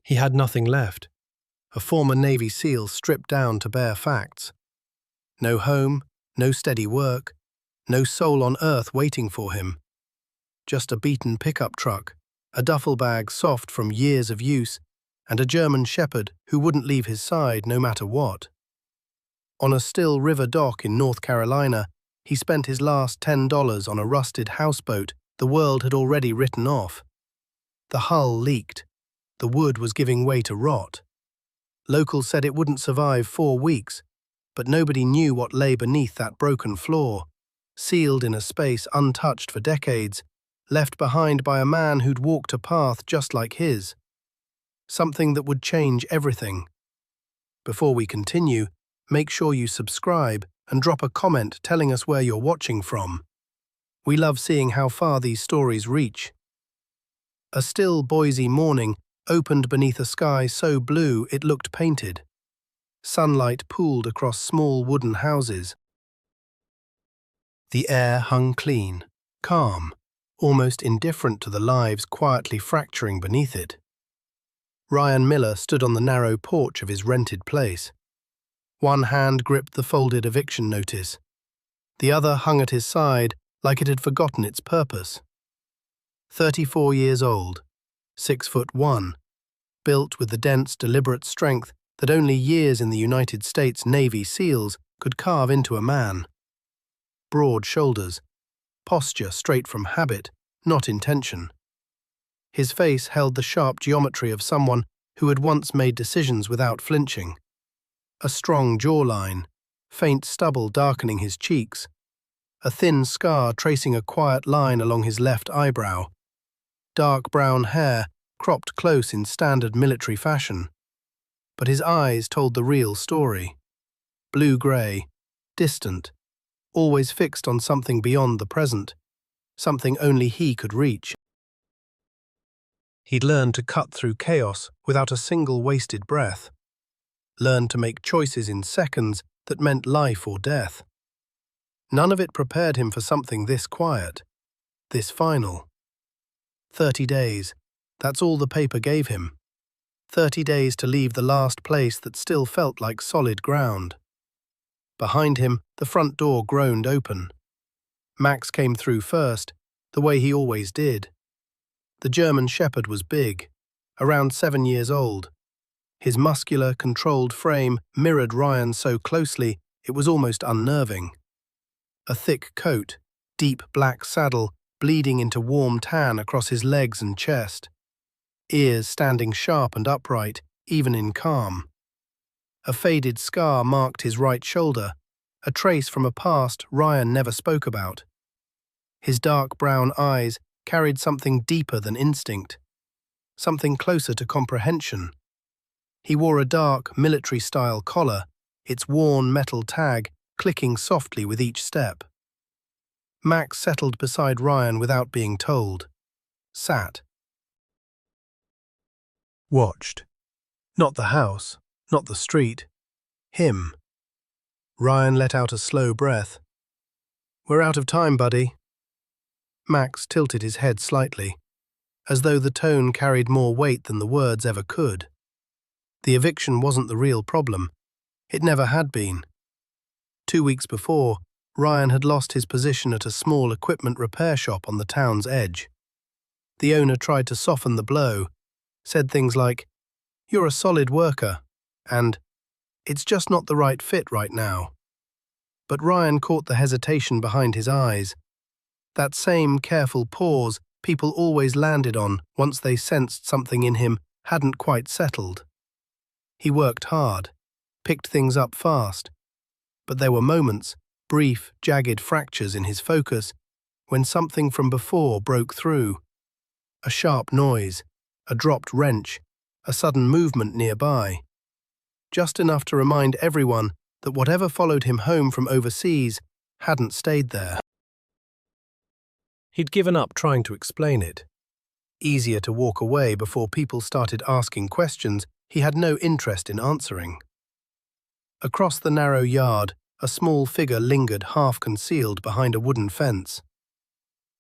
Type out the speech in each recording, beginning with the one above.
He had nothing left. A former Navy SEAL stripped down to bare facts. No home, no steady work, no soul on earth waiting for him. Just a beaten pickup truck, a duffel bag soft from years of use, and a German shepherd who wouldn't leave his side no matter what. On a still river dock in North Carolina, he spent his last $10 on a rusted houseboat the world had already written off. The hull leaked. The wood was giving way to rot. Locals said it wouldn't survive 4 weeks, but nobody knew what lay beneath that broken floor, sealed in a space untouched for decades, left behind by a man who'd walked a path just like his. Something that would change everything. Before we continue, make sure you subscribe and drop a comment telling us where you're watching from. We love seeing how far these stories reach. A still Boise morning opened beneath a sky so blue it looked painted. Sunlight pooled across small wooden houses. The air hung clean, calm, almost indifferent to the lives quietly fracturing beneath it. Ryan Miller stood on the narrow porch of his rented place. One hand gripped the folded eviction notice. The other hung at his side like it had forgotten its purpose. 34 years old, 6'1", built with the dense, deliberate strength that only years in the United States Navy SEALs could carve into a man. Broad shoulders, posture straight from habit, not intention. His face held the sharp geometry of someone who had once made decisions without flinching. A strong jawline, faint stubble darkening his cheeks, a thin scar tracing a quiet line along his left eyebrow, dark brown hair cropped close in standard military fashion. But his eyes told the real story. Blue-grey, distant, always fixed on something beyond the present, something only he could reach. He'd learned to cut through chaos without a single wasted breath, learned to make choices in seconds that meant life or death. None of it prepared him for something this quiet, this final. 30 days, that's all the paper gave him. 30 days to leave the last place that still felt like solid ground. Behind him, the front door groaned open. Max came through first, the way he always did. The German shepherd was big, around 7 years old. His muscular, controlled frame mirrored Ryan so closely it was almost unnerving. A thick coat, deep black saddle bleeding into warm tan across his legs and chest. Ears standing sharp and upright, even in calm. A faded scar marked his right shoulder, a trace from a past Ryan never spoke about. His dark brown eyes carried something deeper than instinct, something closer to comprehension. He wore a dark, military-style collar, its worn metal tag clicking softly with each step. Max settled beside Ryan without being told. Sat. Watched. Not the house, not the street. Him. Ryan let out a slow breath. "We're out of time, buddy." Max tilted his head slightly, as though the tone carried more weight than the words ever could. The eviction wasn't the real problem. It never had been. 2 weeks before, Ryan had lost his position at a small equipment repair shop on the town's edge. The owner tried to soften the blow, said things like, "You're a solid worker," and "It's just not the right fit right now." But Ryan caught the hesitation behind his eyes. That same careful pause people always landed on once they sensed something in him hadn't quite settled. He worked hard, picked things up fast, but there were moments, brief, jagged fractures in his focus, when something from before broke through. A sharp noise, a dropped wrench, a sudden movement nearby. Just enough to remind everyone that whatever followed him home from overseas hadn't stayed there. He'd given up trying to explain it. Easier to walk away before people started asking questions he had no interest in answering. Across the narrow yard, a small figure lingered half-concealed behind a wooden fence.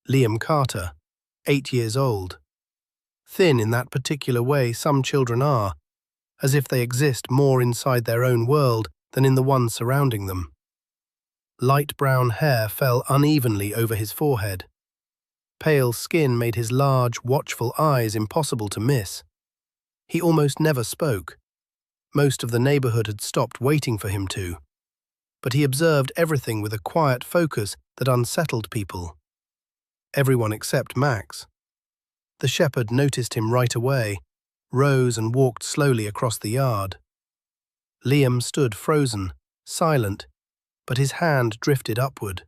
Liam Carter, 8 years old. Thin in that particular way some children are, as if they exist more inside their own world than in the one surrounding them. Light brown hair fell unevenly over his forehead. Pale skin made his large, watchful eyes impossible to miss. He almost never spoke. Most of the neighborhood had stopped waiting for him to. But he observed everything with a quiet focus that unsettled people. Everyone except Max. The shepherd noticed him right away, rose and walked slowly across the yard. Liam stood frozen, silent, but his hand drifted upward.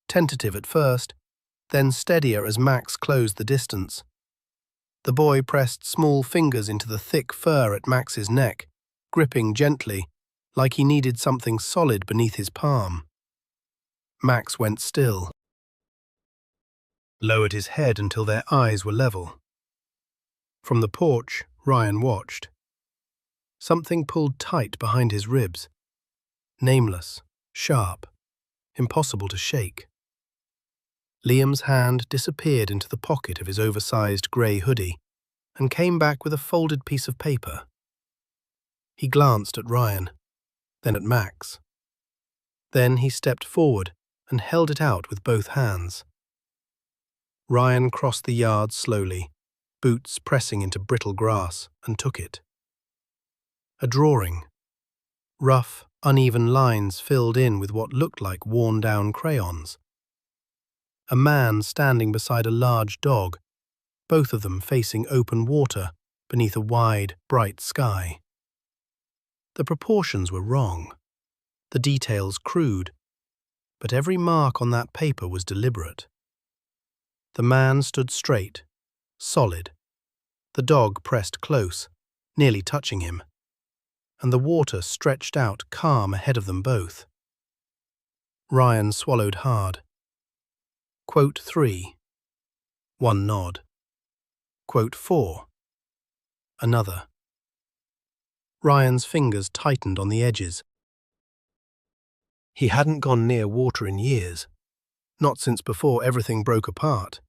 Tentative at first, then steadier as Max closed the distance. The boy pressed small fingers into the thick fur at Max's neck, gripping gently, like he needed something solid beneath his palm. Max went still, lowered his head until their eyes were level. From the porch, Ryan watched. Something pulled tight behind his ribs. Nameless, sharp, impossible to shake. Liam's hand disappeared into the pocket of his oversized grey hoodie and came back with a folded piece of paper. He glanced at Ryan, then at Max. Then he stepped forward and held it out with both hands. Ryan crossed the yard slowly, boots pressing into brittle grass, and took it. A drawing. Rough, uneven lines filled in with what looked like worn-down crayons. A man standing beside a large dog, both of them facing open water beneath a wide, bright sky. The proportions were wrong, the details crude, but every mark on that paper was deliberate. The man stood straight, solid. The dog pressed close, nearly touching him, and the water stretched out calm ahead of them both. Ryan swallowed hard. Quote 3. One nod. Quote 4. Another. Ryan's fingers tightened on the edges. He hadn't gone near water in years, not since before everything broke apart.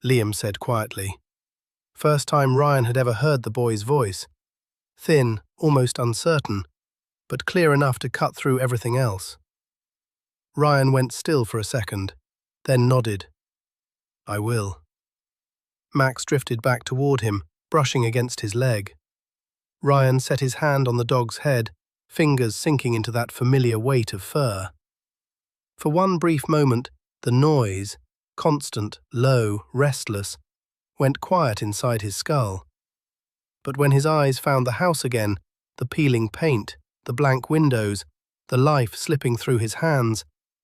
Liam said quietly. First time Ryan had ever heard the boy's voice. Thin, almost uncertain, but clear enough to cut through everything else. Ryan went still for a second, then nodded. I will. Max drifted back toward him, brushing against his leg. Ryan set his hand on the dog's head, fingers sinking into that familiar weight of fur. For one brief moment, the noise, constant, low, restless, went quiet inside his skull. But when his eyes found the house again, the peeling paint, the blank windows, the life slipping through his hands,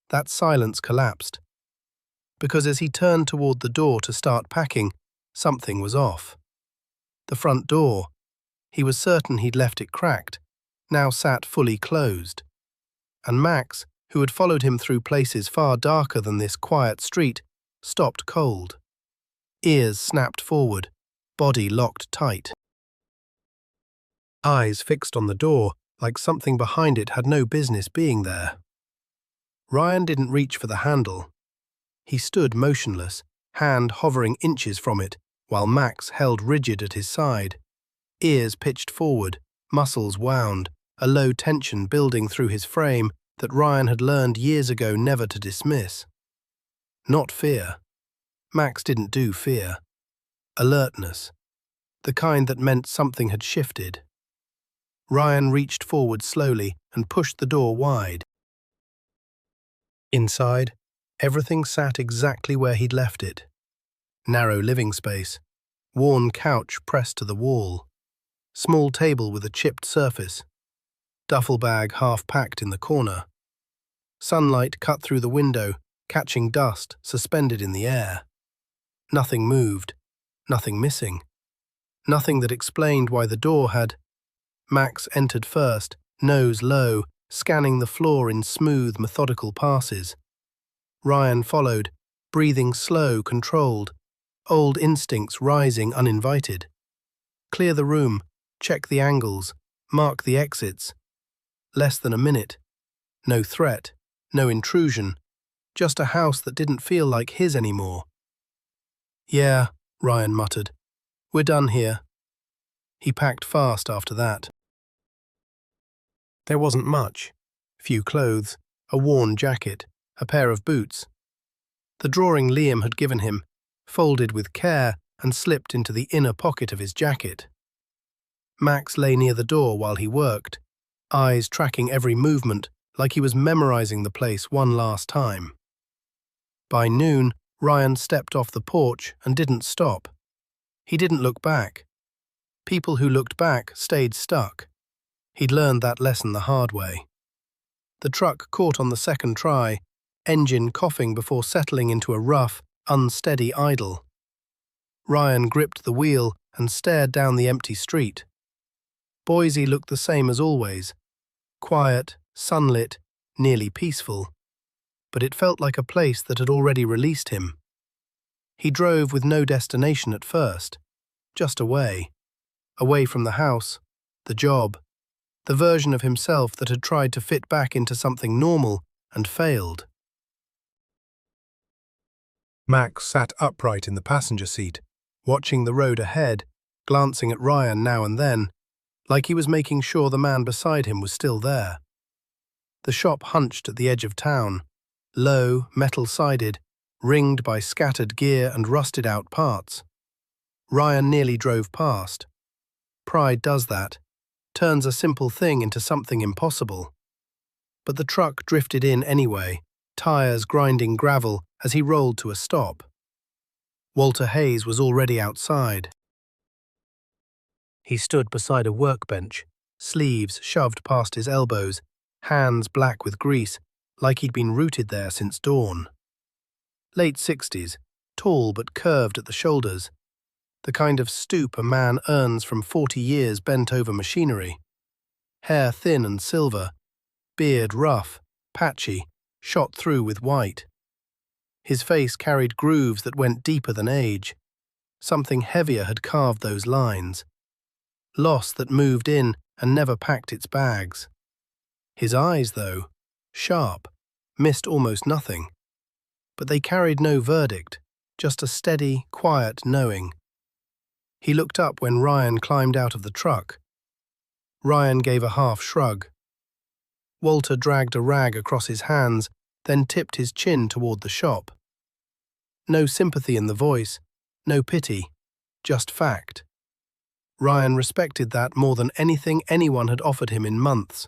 that silence collapsed. Because as he turned toward the door to start packing, something was off. The front door, he was certain he'd left it cracked, now sat fully closed. And Max, who had followed him through places far darker than this quiet street, stopped cold. Ears snapped forward, body locked tight. Eyes fixed on the door, like something behind it had no business being there. Ryan didn't reach for the handle. He stood motionless, hand hovering inches from it, while Max held rigid at his side. Ears pitched forward, muscles wound, a low tension building through his frame that Ryan had learned years ago never to dismiss. Not fear. Max didn't do fear. Alertness. The kind that meant something had shifted. Ryan reached forward slowly and pushed the door wide. Inside, everything sat exactly where he'd left it. Narrow living space, worn couch pressed to the wall, small table with a chipped surface, duffel bag half packed in the corner. Sunlight cut through the window, catching dust suspended in the air. Nothing moved, nothing missing, nothing that explained why the door had. Max entered first, nose low, scanning the floor in smooth, methodical passes. Ryan followed, breathing slow, controlled, old instincts rising uninvited. Clear the room, check the angles, mark the exits. Less than a minute. No threat, no intrusion, just a house that didn't feel like his anymore. Yeah, Ryan muttered. We're done here. He packed fast after that. There wasn't much. Few clothes, a worn jacket, a pair of boots. The drawing Liam had given him, folded with care and slipped into the inner pocket of his jacket. Max lay near the door while he worked, eyes tracking every movement like he was memorizing the place one last time. By noon, Ryan stepped off the porch and didn't stop. He didn't look back. People who looked back stayed stuck. He'd learned that lesson the hard way. The truck caught on the second try, engine coughing before settling into a rough, unsteady idle. Ryan gripped the wheel and stared down the empty street. Boise looked the same as always, quiet, sunlit, nearly peaceful. But it felt like a place that had already released him. He drove with no destination at first, just away from the house, the job, the version of himself that had tried to fit back into something normal and failed. Max sat upright in the passenger seat, watching the road ahead, glancing at Ryan now and then, like he was making sure the man beside him was still there. The shop hunched at the edge of town, low, metal-sided, ringed by scattered gear and rusted-out parts. Ryan nearly drove past. Pride does that, turns a simple thing into something impossible. But the truck drifted in anyway, tires grinding gravel as he rolled to a stop. Walter Hayes was already outside. He stood beside a workbench, sleeves shoved past his elbows, hands black with grease, like he'd been rooted there since dawn. Late 60s, tall but curved at the shoulders, the kind of stoop a man earns from 40 years bent over machinery. Hair thin and silver, beard rough, patchy, shot through with white. His face carried grooves that went deeper than age. Something heavier had carved those lines. Loss that moved in and never packed its bags. His eyes, though, sharp, missed almost nothing. But they carried no verdict, just a steady, quiet knowing. He looked up when Ryan climbed out of the truck. Ryan gave a half shrug. Walter dragged a rag across his hands, then tipped his chin toward the shop. No sympathy in the voice, no pity, just fact. Ryan respected that more than anything anyone had offered him in months.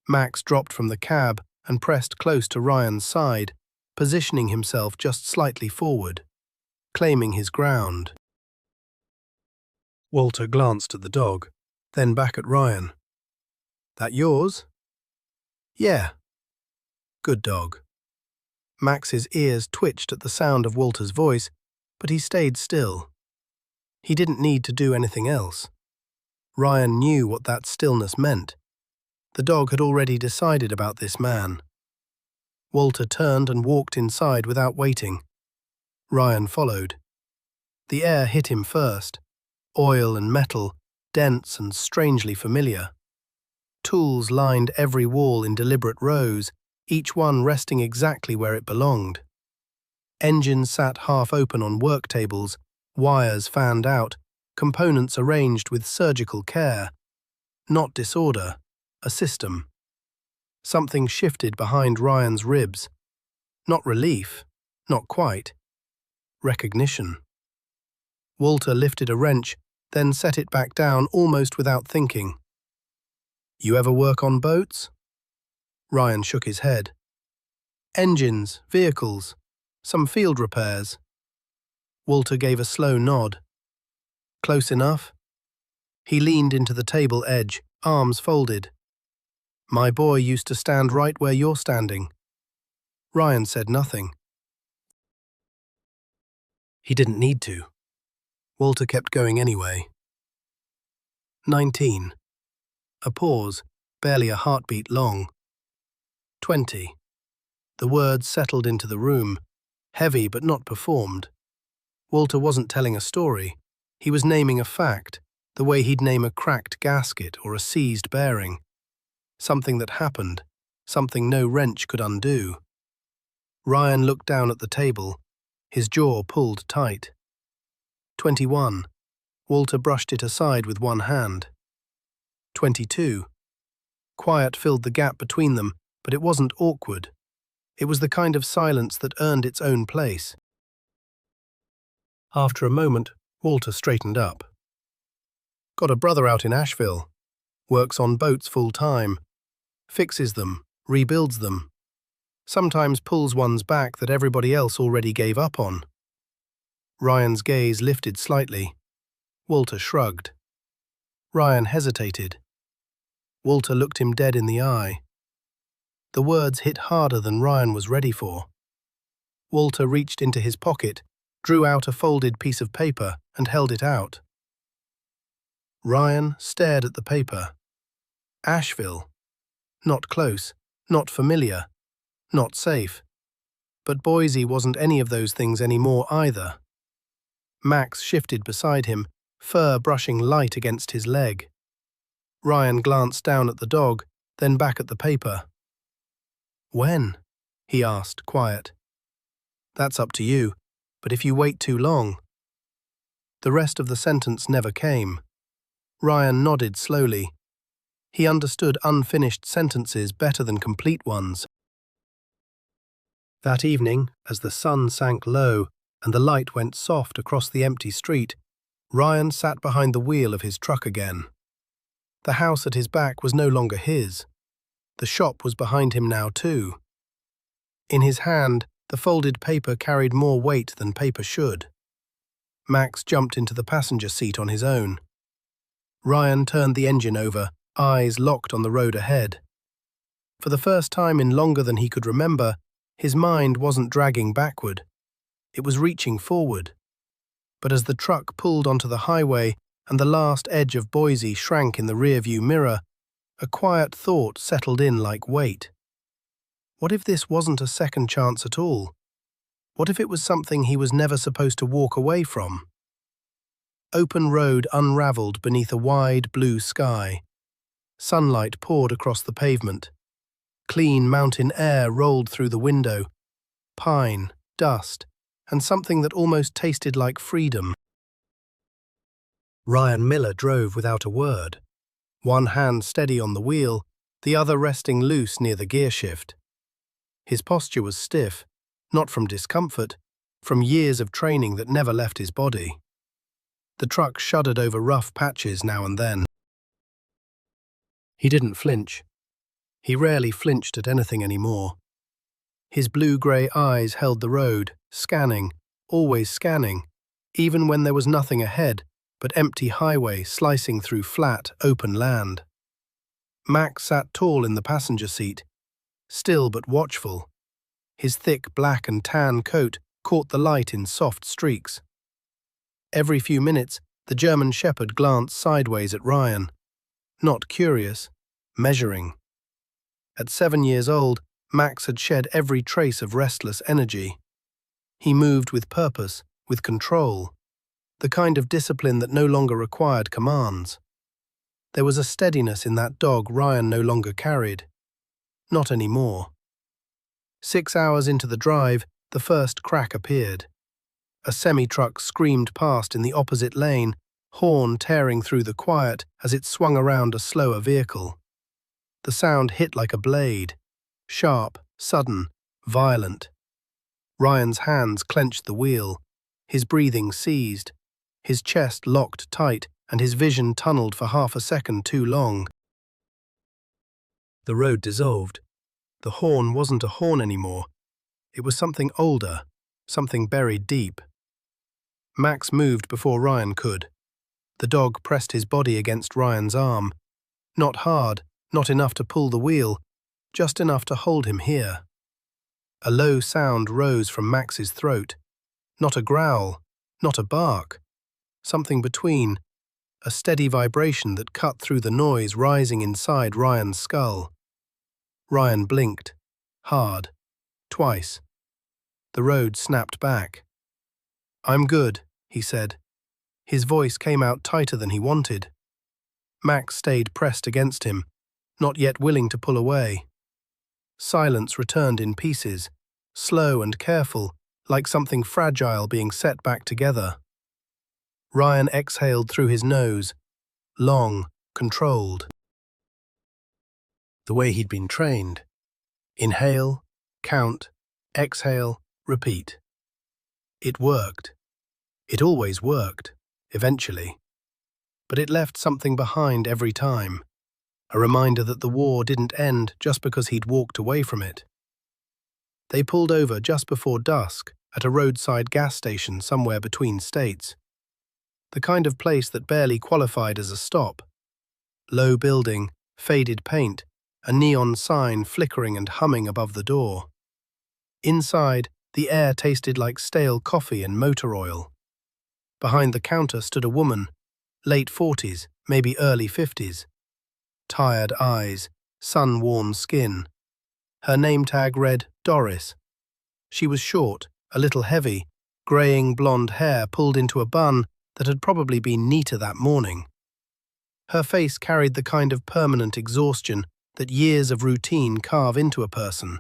Max dropped from the cab and pressed close to Ryan's side, positioning himself just slightly forward, claiming his ground. Walter glanced at the dog, then back at Ryan. "That yours?" "Yeah." "Good dog." Max's ears twitched at the sound of Walter's voice, but he stayed still. He didn't need to do anything else. Ryan knew what that stillness meant. The dog had already decided about this man. Walter turned and walked inside without waiting. Ryan followed. The air hit him first. Oil and metal, dense and strangely familiar. Tools lined every wall in deliberate rows, each one resting exactly where it belonged. Engines sat half open on work tables, wires fanned out, components arranged with surgical care. Not disorder, a system. Something shifted behind Ryan's ribs. Not relief, not quite. Recognition. Walter lifted a wrench, then set it back down almost without thinking. "You ever work on boats?" Ryan shook his head. "Engines, vehicles, some field repairs." Walter gave a slow nod. "Close enough?" He leaned into the table edge, arms folded. "My boy used to stand right where you're standing." Ryan said nothing. He didn't need to. Walter kept going anyway. 19. A pause, barely a heartbeat long. 20. The words settled into the room, heavy but not performed. Walter wasn't telling a story. He was naming a fact, the way he'd name a cracked gasket or a seized bearing. Something that happened, something no wrench could undo. Ryan looked down at the table, his jaw pulled tight. 21. Walter brushed it aside with one hand. 22. Quiet filled the gap between them, but it wasn't awkward. It was the kind of silence that earned its own place. After a moment, Walter straightened up. Got a brother out in Asheville. Works on boats full-time. Fixes them, rebuilds them. Sometimes pulls ones back that everybody else already gave up on. Ryan's gaze lifted slightly. Walter shrugged. Ryan hesitated. Walter looked him dead in the eye. The words hit harder than Ryan was ready for. Walter reached into his pocket, drew out a folded piece of paper, and held it out. Ryan stared at the paper. Asheville. Not close, not familiar, not safe. But Boise wasn't any of those things anymore either. Max shifted beside him, fur brushing light against his leg. Ryan glanced down at the dog, then back at the paper. When? He asked, quiet. That's up to you, but if you wait too long. The rest of the sentence never came. Ryan nodded slowly. He understood unfinished sentences better than complete ones. That evening, as the sun sank low and the light went soft across the empty street, Ryan sat behind the wheel of his truck again. The house at his back was no longer his. The shop was behind him now too. In his hand, the folded paper carried more weight than paper should. Max jumped into the passenger seat on his own. Ryan turned the engine over, eyes locked on the road ahead. For the first time in longer than he could remember, his mind wasn't dragging backward. It was reaching forward. But as the truck pulled onto the highway and the last edge of Boise shrank in the rearview mirror, a quiet thought settled in like weight. What if this wasn't a second chance at all? What if it was something he was never supposed to walk away from? Open road unraveled beneath a wide blue sky. Sunlight poured across the pavement. Clean mountain air rolled through the window. Pine, dust, and something that almost tasted like freedom. Ryan Miller drove without a word, one hand steady on the wheel, the other resting loose near the gear shift. His posture was stiff, not from discomfort, from years of training that never left his body. The truck shuddered over rough patches now and then. He didn't flinch. He rarely flinched at anything anymore. His blue-grey eyes held the road, scanning, always scanning, even when there was nothing ahead but empty highway slicing through flat, open land. Max sat tall in the passenger seat, still but watchful. His thick black and tan coat caught the light in soft streaks. Every few minutes, the German shepherd glanced sideways at Ryan. Not curious, measuring. At 7 years old, Max had shed every trace of restless energy. He moved with purpose, with control, the kind of discipline that no longer required commands. There was a steadiness in that dog Ryan no longer carried. Not anymore. 6 hours into the drive, the first crack appeared. A semi-truck screamed past in the opposite lane, horn tearing through the quiet as it swung around a slower vehicle. The sound hit like a blade, sharp, sudden, violent. Ryan's hands clenched the wheel, his breathing seized, his chest locked tight and his vision tunneled for half a second too long. The road dissolved. The horn wasn't a horn anymore. It was something older, something buried deep. Max moved before Ryan could. The dog pressed his body against Ryan's arm. Not hard, not enough to pull the wheel, just enough to hold him here. A low sound rose from Max's throat. Not a growl, not a bark. Something between, a steady vibration that cut through the noise rising inside Ryan's skull. Ryan blinked, hard, twice. The road snapped back. "I'm good," he said. His voice came out tighter than he wanted. Max stayed pressed against him, not yet willing to pull away. Silence returned in pieces, slow and careful, like something fragile being set back together. Ryan exhaled through his nose, long, controlled. The way he'd been trained. Inhale, count, exhale, repeat. It worked. It always worked, eventually. But it left something behind every time, a reminder that the war didn't end just because he'd walked away from it. They pulled over just before dusk at a roadside gas station somewhere between states. The kind of place that barely qualified as a stop. Low building, faded paint, a neon sign flickering and humming above the door. Inside, the air tasted like stale coffee and motor oil. Behind the counter stood a woman, late 40s, maybe early 50s. Tired eyes, sun-worn skin. Her name tag read Doris. She was short, a little heavy, greying blonde hair pulled into a bun that had probably been neater that morning. Her face carried the kind of permanent exhaustion that years of routine carve into a person.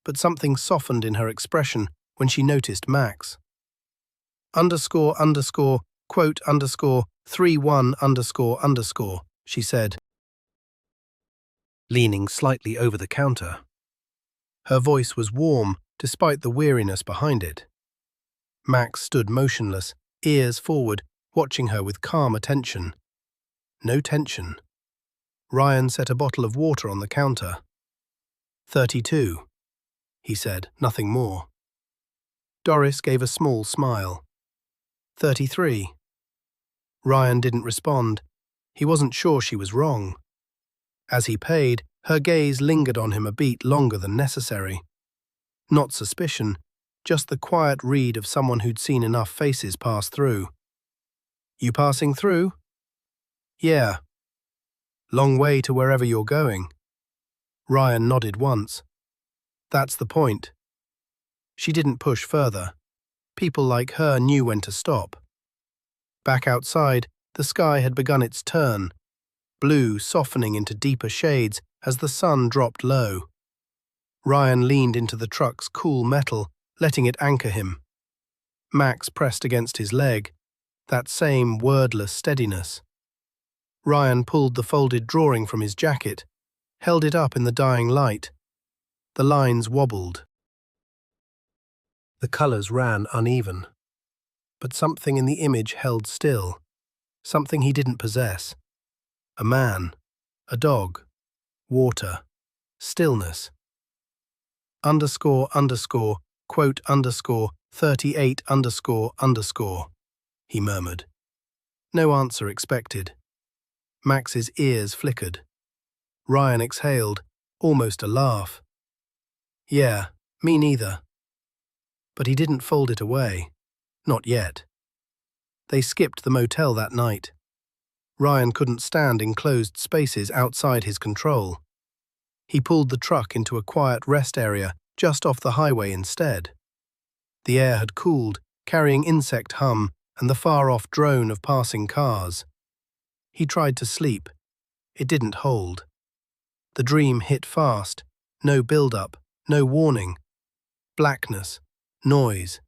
But something softened in her expression when she noticed Max. Quote 31 she said, leaning slightly over the counter. Her voice was warm despite the weariness behind it. Max stood motionless, ears forward, watching her with calm attention. No tension. Ryan set a bottle of water on the counter. 32, he said, nothing more. Doris gave a small smile. 33. Ryan didn't respond. He wasn't sure she was wrong. As he paid, her gaze lingered on him a beat longer than necessary. Not suspicion, just the quiet read of someone who'd seen enough faces pass through. You passing through? Yeah. Long way to wherever you're going. Ryan nodded once. That's the point. She didn't push further. People like her knew when to stop. Back outside, the sky had begun its turn, blue softening into deeper shades as the sun dropped low. Ryan leaned into the truck's cool metal, letting it anchor him. Max pressed against his leg, that same wordless steadiness. Ryan pulled the folded drawing from his jacket, held it up in the dying light. The lines wobbled. The colors ran uneven. But something in the image held still, something he didn't possess. A man, a dog, water, stillness. Quote 38 he murmured. No answer expected. Max's ears flickered. Ryan exhaled, almost a laugh. Yeah, me neither. But he didn't fold it away. Not yet. They skipped the motel that night. Ryan couldn't stand enclosed spaces outside his control. He pulled the truck into a quiet rest area just off the highway instead. The air had cooled, carrying insect hum and the far-off drone of passing cars. He tried to sleep. It didn't hold. The dream hit fast. No build-up, no warning. Blackness, noise.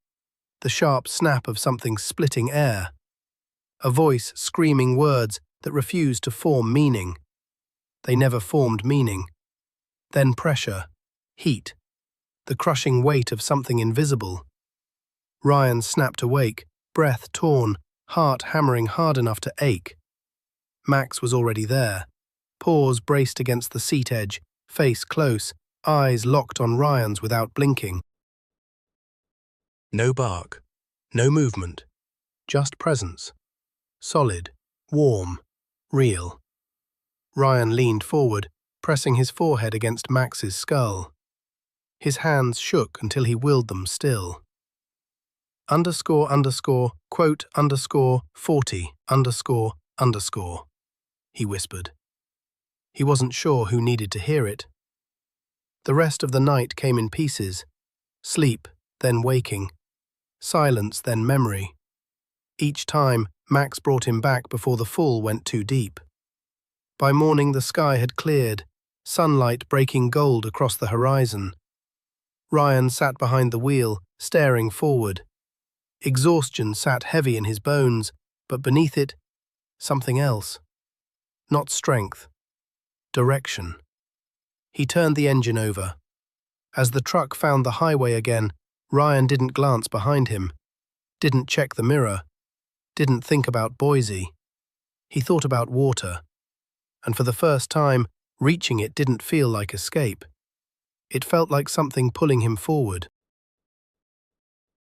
The sharp snap of something splitting air. A voice screaming words that refused to form meaning. They never formed meaning. Then pressure, heat, the crushing weight of something invisible. Ryan snapped awake, breath torn, heart hammering hard enough to ache. Max was already there, paws braced against the seat edge, face close, eyes locked on Ryan's without blinking. No bark, no movement, just presence. Solid, warm, real. Ryan leaned forward, pressing his forehead against Max's skull. His hands shook until he willed them still. Quote 40 he whispered. He wasn't sure who needed to hear it. The rest of the night came in pieces. Sleep, then waking. Silence, then memory. Each time, Max brought him back before the fall went too deep. By morning, the sky had cleared, sunlight breaking gold across the horizon. Ryan sat behind the wheel, staring forward. Exhaustion sat heavy in his bones, but beneath it, something else. Not strength, direction. He turned the engine over. As the truck found the highway again, Ryan didn't glance behind him, didn't check the mirror, didn't think about Boise. He thought about water, and for the first time, reaching it didn't feel like escape. It felt like something pulling him forward.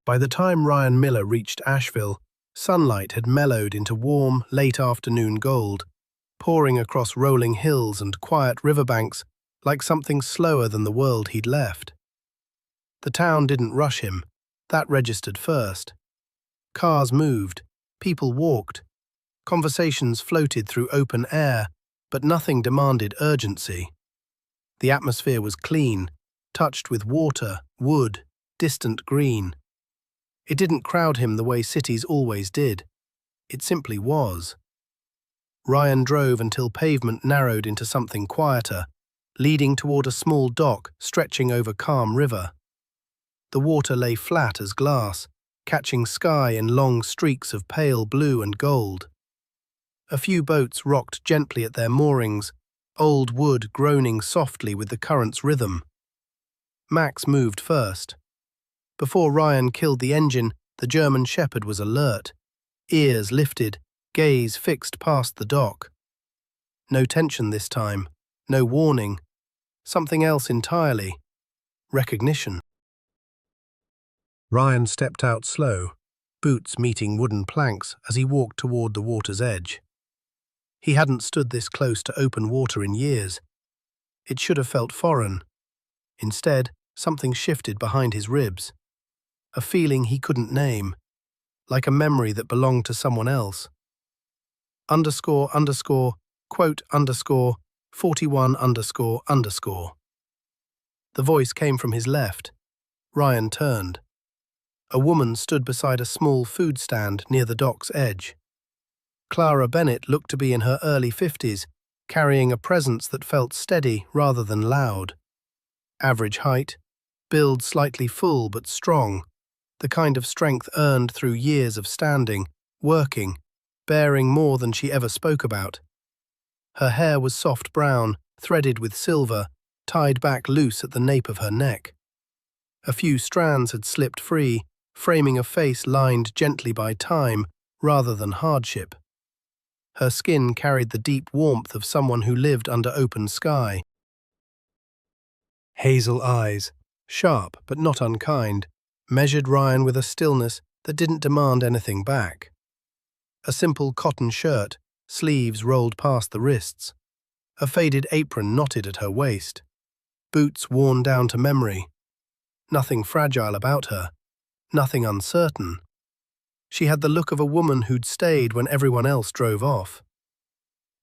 By the time Ryan Miller reached Asheville, sunlight had mellowed into warm, late-afternoon gold, pouring across rolling hills and quiet riverbanks like something slower than the world he'd left. The town didn't rush him. That registered first. Cars moved, people walked, conversations floated through open air, but nothing demanded urgency. The atmosphere was clean, touched with water, wood, distant green. It didn't crowd him the way cities always did. It simply was. Ryan drove until pavement narrowed into something quieter, leading toward a small dock stretching over calm river. The water lay flat as glass, catching sky in long streaks of pale blue and gold. A few boats rocked gently at their moorings, old wood groaning softly with the current's rhythm. Max moved first. Before Ryan killed the engine, the German Shepherd was alert, ears lifted, gaze fixed past the dock. No tension this time, no warning. Something else entirely. Recognition. Ryan stepped out slow, boots meeting wooden planks as he walked toward the water's edge. He hadn't stood this close to open water in years. It should have felt foreign. Instead, something shifted behind his ribs. A feeling he couldn't name, like a memory that belonged to someone else. Quote, 41 __. The voice came from his left. Ryan turned. A woman stood beside a small food stand near the dock's edge. Clara Bennett looked to be in her early 50s, carrying a presence that felt steady rather than loud. Average height, build slightly full but strong, the kind of strength earned through years of standing, working, bearing more than she ever spoke about. Her hair was soft brown, threaded with silver, tied back loose at the nape of her neck. A few strands had slipped free, framing a face lined gently by time rather than hardship. Her skin carried the deep warmth of someone who lived under open sky. Hazel eyes, sharp but not unkind, measured Ryan with a stillness that didn't demand anything back. A simple cotton shirt, sleeves rolled past the wrists. A faded apron knotted at her waist. Boots worn down to memory. Nothing fragile about her. Nothing uncertain. She had the look of a woman who'd stayed when everyone else drove off.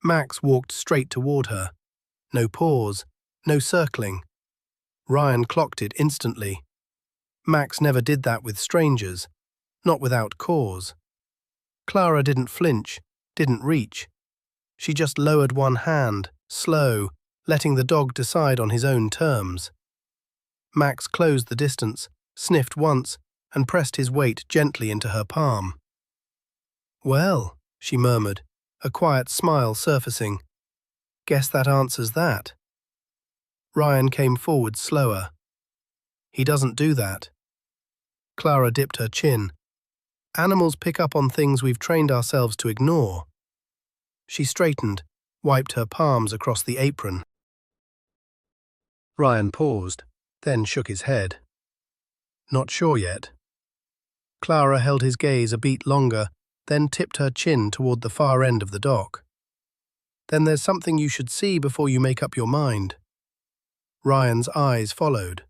Max walked straight toward her. No pause, no circling. Ryan clocked it instantly. Max never did that with strangers, not without cause. Clara didn't flinch, didn't reach. She just lowered one hand, slow, letting the dog decide on his own terms. Max closed the distance, sniffed once, and pressed his weight gently into her palm. "Well," she murmured, a quiet smile surfacing. "Guess that answers that." Ryan came forward slower. "He doesn't do that." Clara dipped her chin. "Animals pick up on things we've trained ourselves to ignore." She straightened, wiped her palms across the apron. Ryan paused, then shook his head. "Not sure yet." Clara held his gaze a beat longer, then tipped her chin toward the far end of the dock. "Then there's something you should see before you make up your mind." Ryan's eyes followed.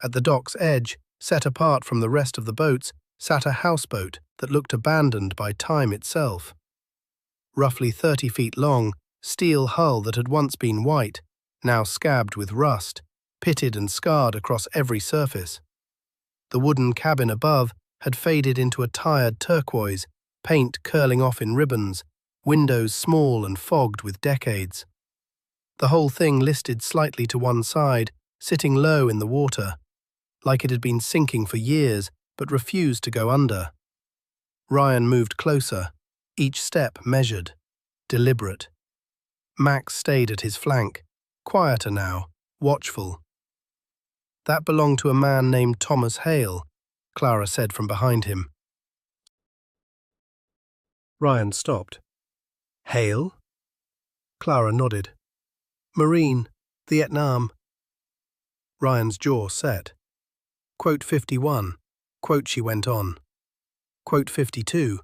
At the dock's edge, set apart from the rest of the boats, sat a houseboat that looked abandoned by time itself. Roughly 30 feet long, steel hull that had once been white, now scabbed with rust, pitted and scarred across every surface. The wooden cabin above had faded into a tired turquoise, paint curling off in ribbons, windows small and fogged with decades. The whole thing listed slightly to one side, sitting low in the water, like it had been sinking for years but refused to go under. Ryan moved closer, each step measured, deliberate. Max stayed at his flank, quieter now, watchful. "That belonged to a man named Thomas Hale," Clara said from behind him. Ryan stopped. "Hale?" Clara nodded. "Marine, Vietnam." Ryan's jaw set. Quote 51. Quote she went on. Quote 52.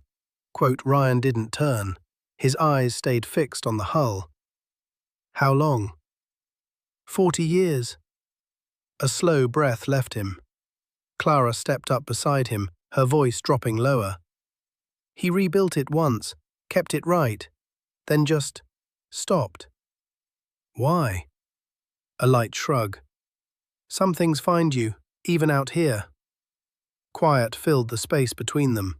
Quote Ryan didn't turn. His eyes stayed fixed on the hull. "How long?" 40 years. A slow breath left him. Clara stepped up beside him, her voice dropping lower. "He rebuilt it once, kept it right, then just stopped." "Why?" A light shrug. "Some things find you, even out here." Quiet filled the space between them,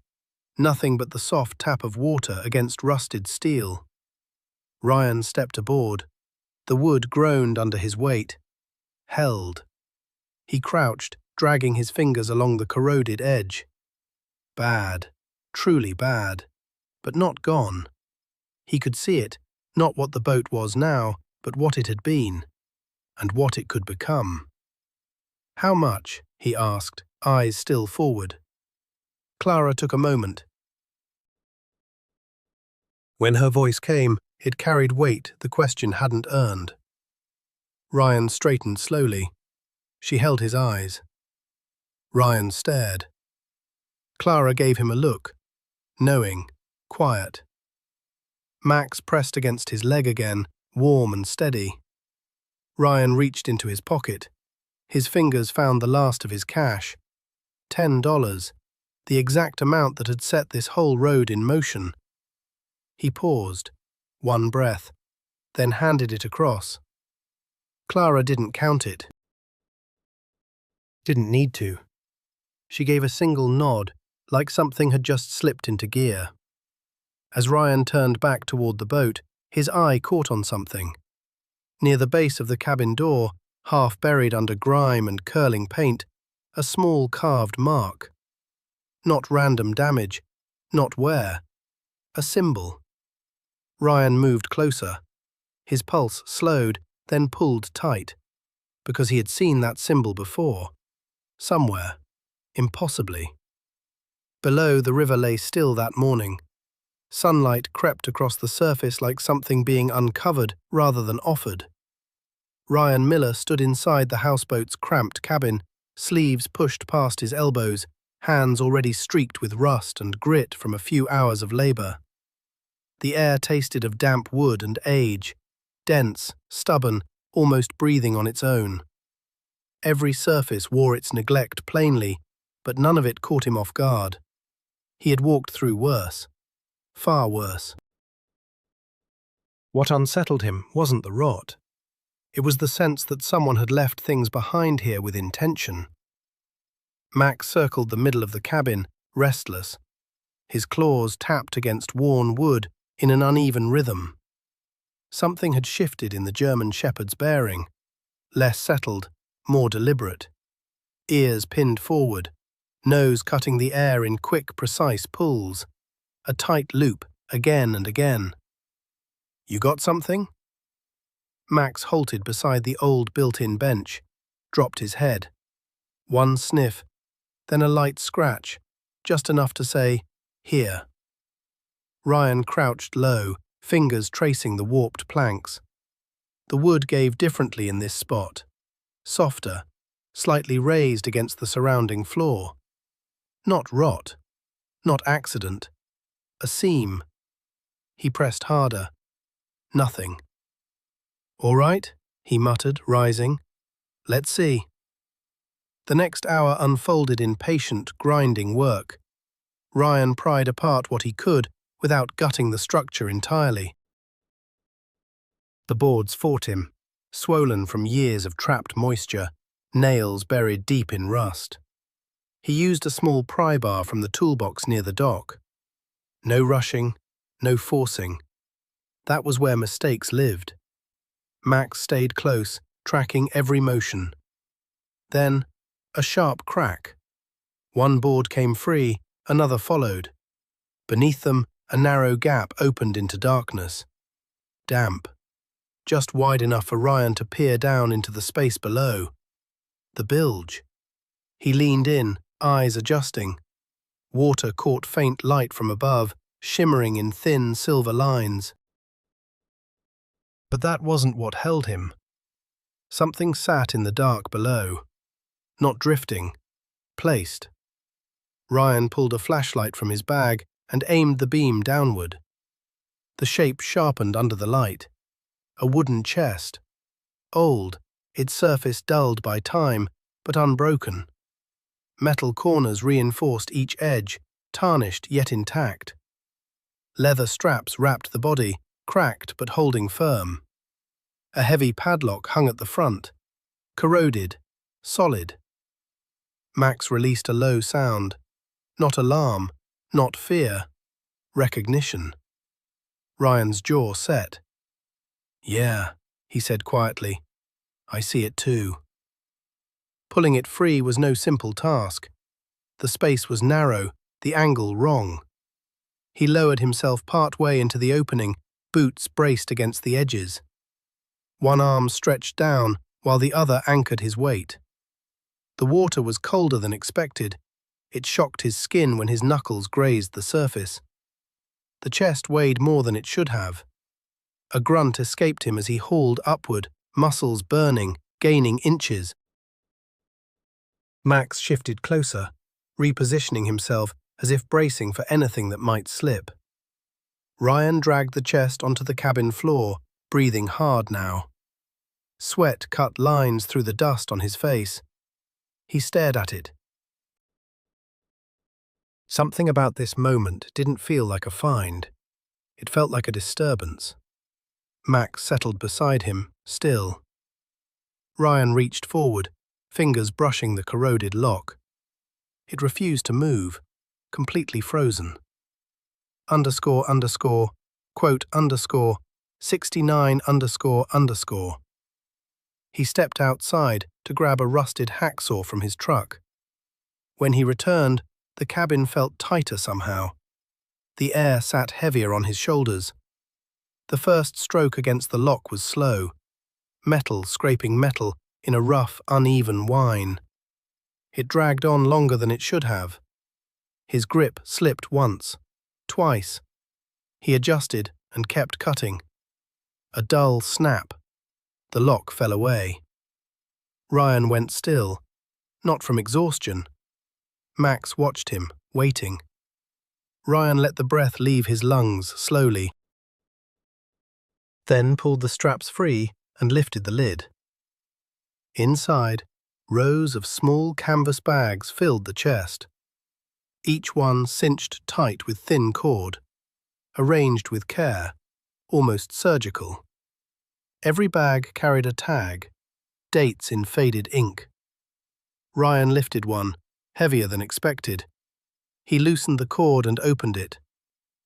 nothing but the soft tap of water against rusted steel. Ryan stepped aboard. The wood groaned under his weight. Held. He crouched, dragging his fingers along the corroded edge. Bad. Truly bad. But not gone. He could see it, not what the boat was now, but what it had been, and what it could become. "How much?" he asked, eyes still forward. Clara took a moment. When her voice came, it carried weight the question hadn't earned. Ryan straightened slowly. She held his eyes. Ryan stared. Clara gave him a look, knowing, quiet. Max pressed against his leg again, warm and steady. Ryan reached into his pocket. His fingers found the last of his cash. $10, the exact amount that had set this whole road in motion. He paused, one breath, then handed it across. Clara didn't count it. Didn't need to. She gave a single nod, like something had just slipped into gear. As Ryan turned back toward the boat, his eye caught on something. Near the base of the cabin door, half buried under grime and curling paint, a small carved mark. Not random damage, not wear. A symbol. Ryan moved closer. His pulse slowed, then pulled tight, because he had seen that symbol before. Somewhere. Impossibly. Below, the river lay still that morning. Sunlight crept across the surface like something being uncovered rather than offered. Ryan Miller stood inside the houseboat's cramped cabin, sleeves pushed past his elbows, hands already streaked with rust and grit from a few hours of labor. The air tasted of damp wood and age, dense, stubborn, almost breathing on its own. Every surface wore its neglect plainly, but none of it caught him off guard. He had walked through worse. Far worse. What unsettled him wasn't the rot. It was the sense that someone had left things behind here with intention. Max circled the middle of the cabin, restless. His claws tapped against worn wood in an uneven rhythm. Something had shifted in the German shepherd's bearing, less settled, more deliberate. Ears pinned forward, nose cutting the air in quick, precise pulls. A tight loop, again and again. "You got something?" Max halted beside the old built-in bench, dropped his head. One sniff, then a light scratch, just enough to say, "Here." Ryan crouched low, fingers tracing the warped planks. The wood gave differently in this spot. Softer, slightly raised against the surrounding floor. Not rot, not accident. A seam. He pressed harder. Nothing. "All right," he muttered, rising. "Let's see." The next hour unfolded in patient, grinding work. Ryan pried apart what he could without gutting the structure entirely. The boards fought him, swollen from years of trapped moisture, nails buried deep in rust. He used a small pry bar from the toolbox near the dock. No rushing, no forcing. That was where mistakes lived. Max stayed close, tracking every motion. Then, a sharp crack. One board came free, another followed. Beneath them, A narrow gap opened into darkness. Damp. Just wide enough for Ryan to peer down into the space below. The bilge. He leaned in, eyes adjusting. Water caught faint light from above, shimmering in thin silver lines. But that wasn't what held him. Something sat in the dark below. Not drifting. Placed. Ryan pulled a flashlight from his bag and aimed the beam downward. The shape sharpened under the light. A wooden chest. Old, its surface dulled by time, but unbroken. Metal corners reinforced each edge, tarnished yet intact. Leather straps wrapped the body, cracked but holding firm. A heavy padlock hung at the front. Corroded, solid. Max released a low sound. Not alarm, not fear. Recognition. Ryan's jaw set. "Yeah," he said quietly. "I see it too." Pulling it free was no simple task. The space was narrow, the angle wrong. He lowered himself part way into the opening, boots braced against the edges. One arm stretched down, while the other anchored his weight. The water was colder than expected. It shocked his skin when his knuckles grazed the surface. The chest weighed more than it should have. A grunt escaped him as he hauled upward, muscles burning, gaining inches. Max shifted closer, repositioning himself as if bracing for anything that might slip. Ryan dragged the chest onto the cabin floor, breathing hard now. Sweat cut lines through the dust on his face. He stared at it. Something about this moment didn't feel like a find. It felt like a disturbance. Max settled beside him, still. Ryan reached forward, fingers brushing the corroded lock. It refused to move, completely frozen. Underscore, underscore, quote, underscore, 69 underscore, underscore. He stepped outside to grab a rusted hacksaw from his truck. When he returned, the cabin felt tighter somehow. The air sat heavier on his shoulders. The first stroke against the lock was slow, metal scraping metal in a rough, uneven whine. It dragged on longer than it should have. His grip slipped once, twice. He adjusted and kept cutting. A dull snap. The lock fell away. Ryan went still, not from exhaustion. Max watched him, waiting. Ryan let the breath leave his lungs slowly, then pulled the straps free and lifted the lid. Inside, rows of small canvas bags filled the chest. Each one cinched tight with thin cord, arranged with care, almost surgical. Every bag carried a tag, dates in faded ink. Ryan lifted one, heavier than expected. He loosened the cord and opened it.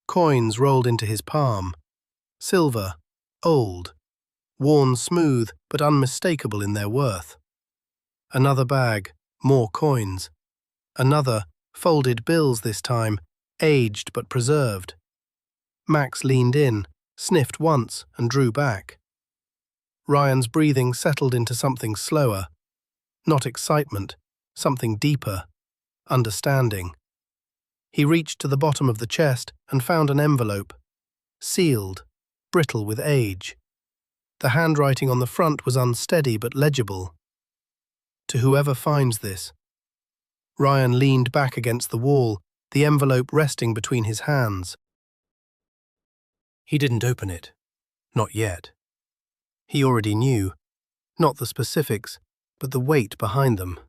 Coins rolled into his palm. Silver, old, worn smooth but unmistakable in their worth. Another bag, more coins. Another, folded bills this time, aged but preserved. Max leaned in, sniffed once and drew back. Ryan's breathing settled into something slower. Not excitement, something deeper. Understanding. He reached to the bottom of the chest and found an envelope. Sealed, brittle with age. The handwriting on the front was unsteady but legible. To whoever finds this. Ryan leaned back against the wall, the envelope resting between his hands. He didn't open it. Not yet. He already knew, not the specifics, but the weight behind them.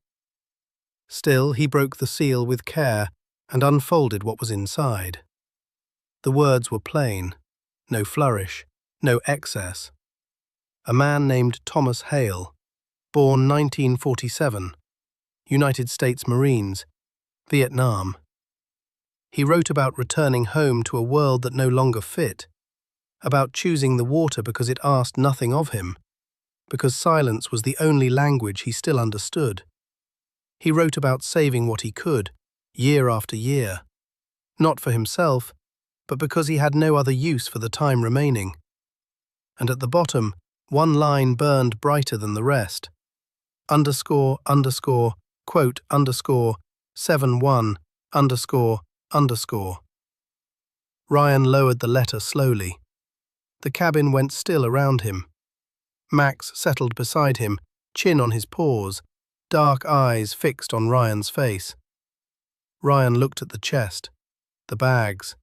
Still, he broke the seal with care and unfolded what was inside. The words were plain, no flourish, no excess. A man named Thomas Hale, born 1947, United States Marines, Vietnam. He wrote about returning home to a world that no longer fit, about choosing the water because it asked nothing of him, because silence was the only language he still understood. He wrote about saving what he could, year after year, not for himself, but because he had no other use for the time remaining. And at the bottom, one line burned brighter than the rest. Underscore, underscore, quote, underscore, 71, underscore, underscore. Ryan lowered the letter slowly. The cabin went still around him. Max settled beside him, chin on his paws, dark eyes fixed on Ryan's face. Ryan looked at the chest, the bags.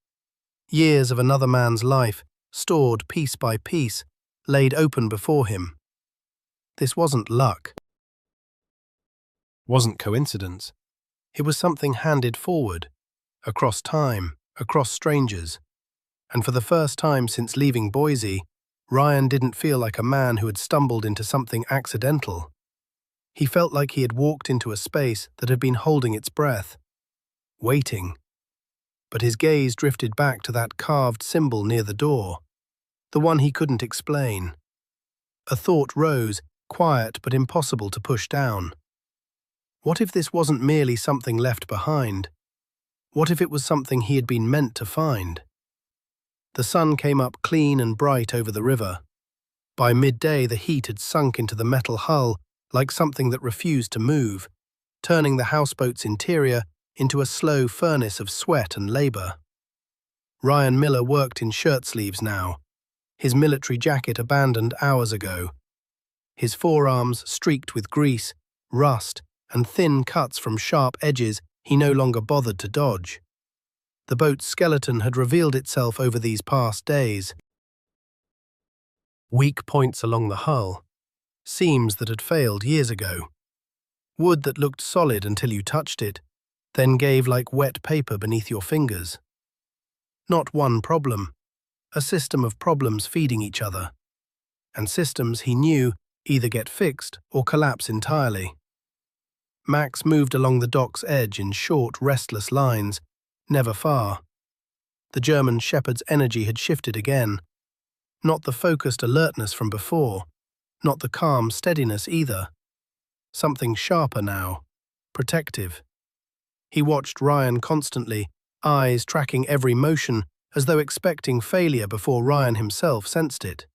Years of another man's life, stored piece by piece, laid open before him. This wasn't luck. Wasn't coincidence. It was something handed forward, across time, across strangers. And for the first time since leaving Boise, Ryan didn't feel like a man who had stumbled into something accidental. He felt like he had walked into a space that had been holding its breath, waiting. But his gaze drifted back to that carved symbol near the door, the one he couldn't explain. A thought rose, quiet but impossible to push down. What if this wasn't merely something left behind? What if it was something he had been meant to find? The sun came up clean and bright over the river. By midday, the heat had sunk into the metal hull like something that refused to move, turning the houseboat's interior into a slow furnace of sweat and labor. Ryan Miller worked in shirt sleeves now, his military jacket abandoned hours ago. His forearms streaked with grease, rust, and thin cuts from sharp edges he no longer bothered to dodge. The boat's skeleton had revealed itself over these past days. Weak points along the hull, seams that had failed years ago. Wood that looked solid until you touched it, then gave like wet paper beneath your fingers. Not one problem, a system of problems feeding each other. And systems, he knew, either get fixed or collapse entirely. Max moved along the dock's edge in short, restless lines, never far. The German shepherd's energy had shifted again. Not the focused alertness from before, not the calm steadiness either. Something sharper now, protective. He watched Ryan constantly, eyes tracking every motion as though expecting failure before Ryan himself sensed it.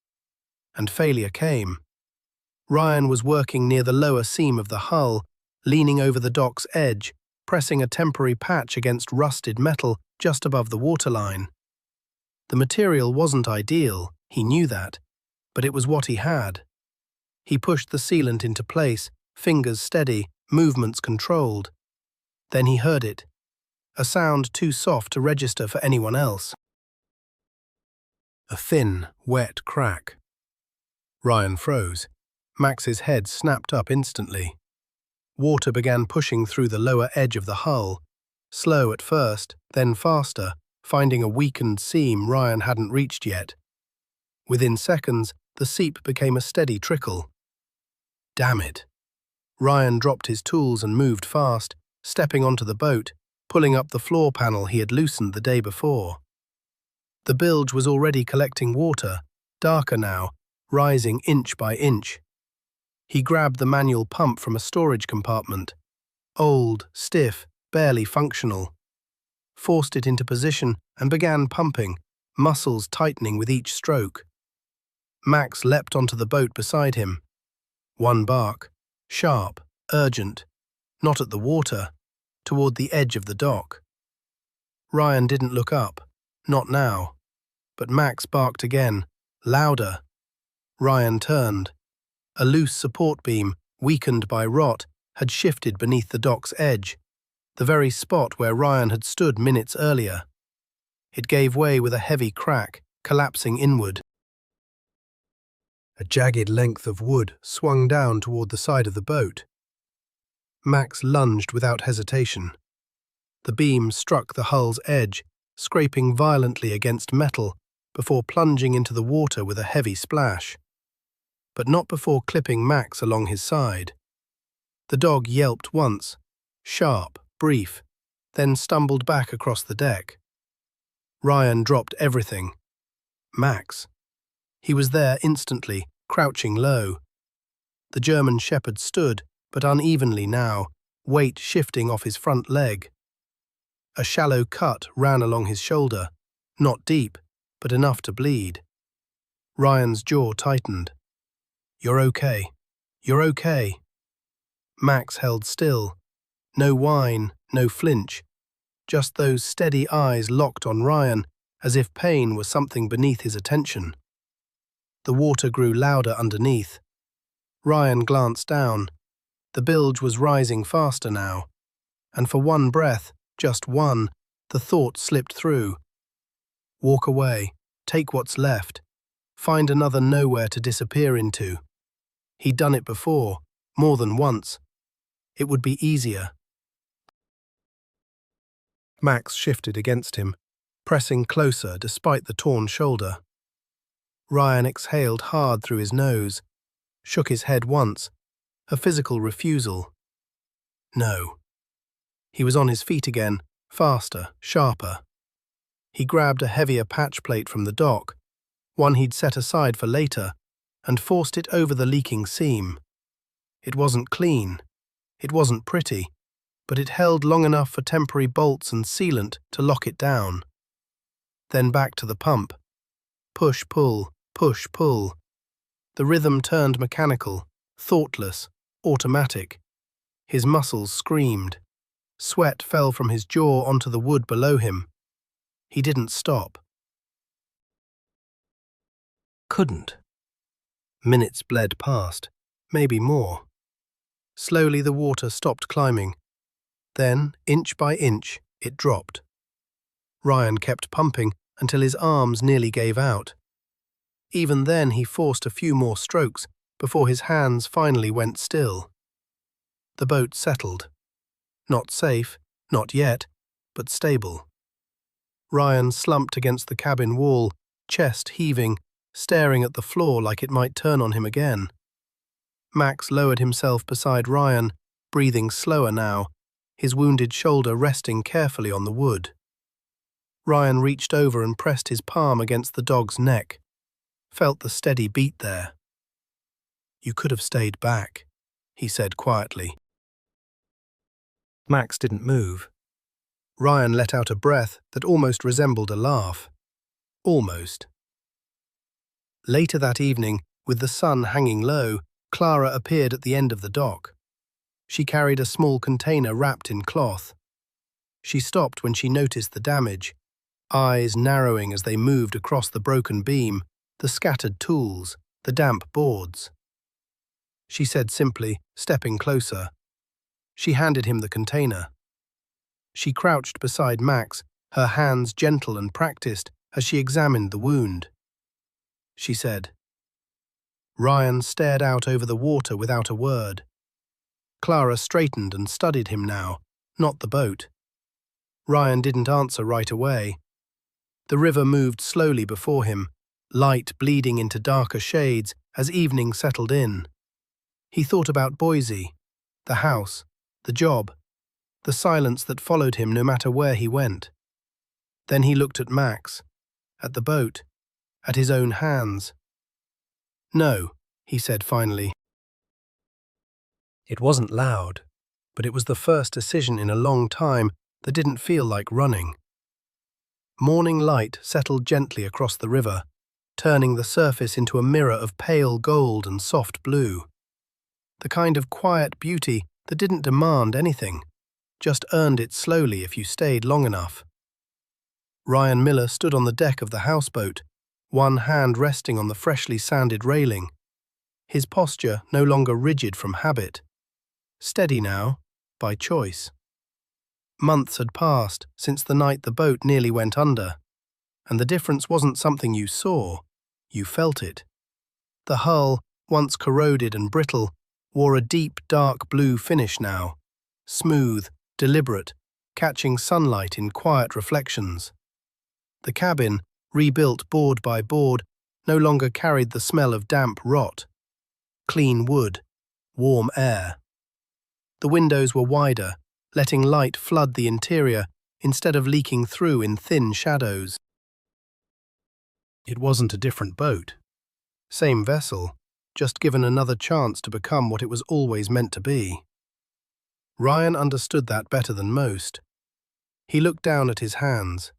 And failure came. Ryan was working near the lower seam of the hull, leaning over the dock's edge, pressing a temporary patch against rusted metal just above the waterline. The material wasn't ideal, he knew that, but it was what he had. He pushed the sealant into place, fingers steady, movements controlled. Then he heard it, a sound too soft to register for anyone else. A thin, wet crack. Ryan froze. Max's head snapped up instantly. Water began pushing through the lower edge of the hull, slow at first, then faster, finding a weakened seam Ryan hadn't reached yet. Within seconds, the seep became a steady trickle. Damn it. Ryan dropped his tools and moved fast, stepping onto the boat, pulling up the floor panel he had loosened the day before. The bilge was already collecting water, darker now, rising inch by inch. He grabbed the manual pump from a storage compartment, old, stiff, barely functional, forced it into position and began pumping, muscles tightening with each stroke. Max leapt onto the boat beside him. One bark, sharp, urgent, not at the water, toward the edge of the dock. Ryan didn't look up, not now, but Max barked again, louder. Ryan turned. A loose support beam, weakened by rot, had shifted beneath the dock's edge, the very spot where Ryan had stood minutes earlier. It gave way with a heavy crack, collapsing inward. A jagged length of wood swung down toward the side of the boat. Max lunged without hesitation. The beam struck the hull's edge, scraping violently against metal before plunging into the water with a heavy splash. But not before clipping Max along his side. The dog yelped once, sharp, brief, then stumbled back across the deck. Ryan dropped everything. Max. He was there instantly, crouching low. The German shepherd stood, but unevenly now, weight shifting off his front leg. A shallow cut ran along his shoulder, Not deep, but enough to bleed. Ryan's jaw tightened. "You're okay. You're okay." Max held still. No whine, no flinch. Just those steady eyes locked on Ryan, as if pain was something beneath his attention. The water grew louder underneath. Ryan glanced down. The bilge was rising faster now, and for one breath, just one, the thought slipped through. Walk away, take what's left, find another nowhere to disappear into. He'd done it before, more than once. It would be easier. Max shifted against him, pressing closer despite the torn shoulder. Ryan exhaled hard through his nose, shook his head once, a physical refusal. No. He was on his feet again, faster, sharper. He grabbed a heavier patch plate from the dock, one he'd set aside for later, and forced it over the leaking seam. It wasn't clean. It wasn't pretty, but it held long enough for temporary bolts and sealant to lock it down. Then back to the pump. Push, pull, push, pull. The rhythm turned mechanical, thoughtless, automatic. His muscles screamed. Sweat fell from his jaw onto the wood below him. He didn't stop. Couldn't. Minutes bled past, maybe more. Slowly the water stopped climbing. Then, inch by inch, it dropped. Ryan kept pumping until his arms nearly gave out. Even then he forced a few more strokes before his hands finally went still. The boat settled. Not safe, not yet, but stable. Ryan slumped against the cabin wall, chest heaving, staring at the floor like it might turn on him again. Max lowered himself beside Ryan, breathing slower now, his wounded shoulder resting carefully on the wood. Ryan reached over and pressed his palm against the dog's neck, felt the steady beat there. "You could have stayed back," he said quietly. Max didn't move. Ryan let out a breath that almost resembled a laugh. Almost. Later that evening, with the sun hanging low, Clara appeared at the end of the dock. She carried a small container wrapped in cloth. She stopped when she noticed the damage, eyes narrowing as they moved across the broken beam, the scattered tools, the damp boards. She said simply, stepping closer. She handed him the container. She crouched beside Max, her hands gentle and practiced as she examined the wound. She said. Ryan stared out over the water without a word. Clara straightened and studied him now, not the boat. Ryan didn't answer right away. The river moved slowly before him, light bleeding into darker shades as evening settled in. He thought about Boise, the house, the job, the silence that followed him no matter where he went. Then he looked at Max, at the boat, at his own hands. "No," he said finally. It wasn't loud, but it was the first decision in a long time that didn't feel like running. Morning light settled gently across the river, turning the surface into a mirror of pale gold and soft blue. The kind of quiet beauty that didn't demand anything, just earned it slowly if you stayed long enough. Ryan Miller stood on the deck of the houseboat, one hand resting on the freshly sanded railing. His posture no longer rigid from habit. Steady now, by choice. Months had passed since the night the boat nearly went under, and the difference wasn't something you saw, you felt it. The hull, once corroded and brittle, wore a deep dark blue finish now, smooth, deliberate, catching sunlight in quiet reflections. The cabin, rebuilt board by board, no longer carried the smell of damp rot. Clean wood, warm air. The windows were wider, letting light flood the interior instead of leaking through in thin shadows. It wasn't a different boat. Same vessel, just given another chance to become what it was always meant to be. Ryan understood that better than most. He looked down at his hands.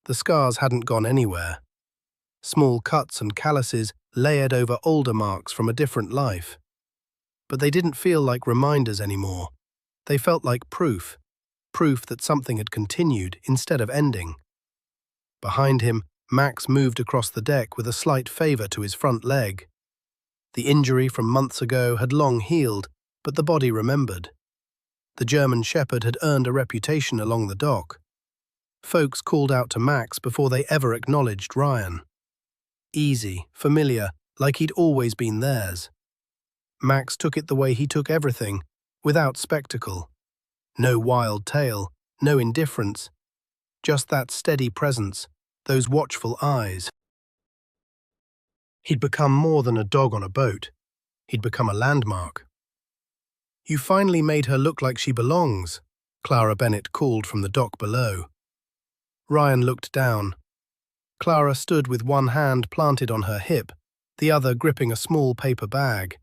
The scars hadn't gone anywhere. Small cuts and calluses layered over older marks from a different life. But they didn't feel like reminders anymore. They felt like proof that something had continued instead of ending. Behind him, Max moved across the deck with a slight favor to his front leg. The injury from months ago had long healed, but the body remembered. The German Shepherd had earned a reputation along the dock. Folks called out to Max before they ever acknowledged Ryan. Easy, familiar, like he'd always been theirs. Max took it the way he took everything, without spectacle. No wild tale, no indifference. Just that steady presence, those watchful eyes. He'd become more than a dog on a boat. He'd become a landmark. "You finally made her look like she belongs," Clara Bennett called from the dock below. Ryan looked down. Clara stood with one hand planted on her hip, the other gripping a small paper bag.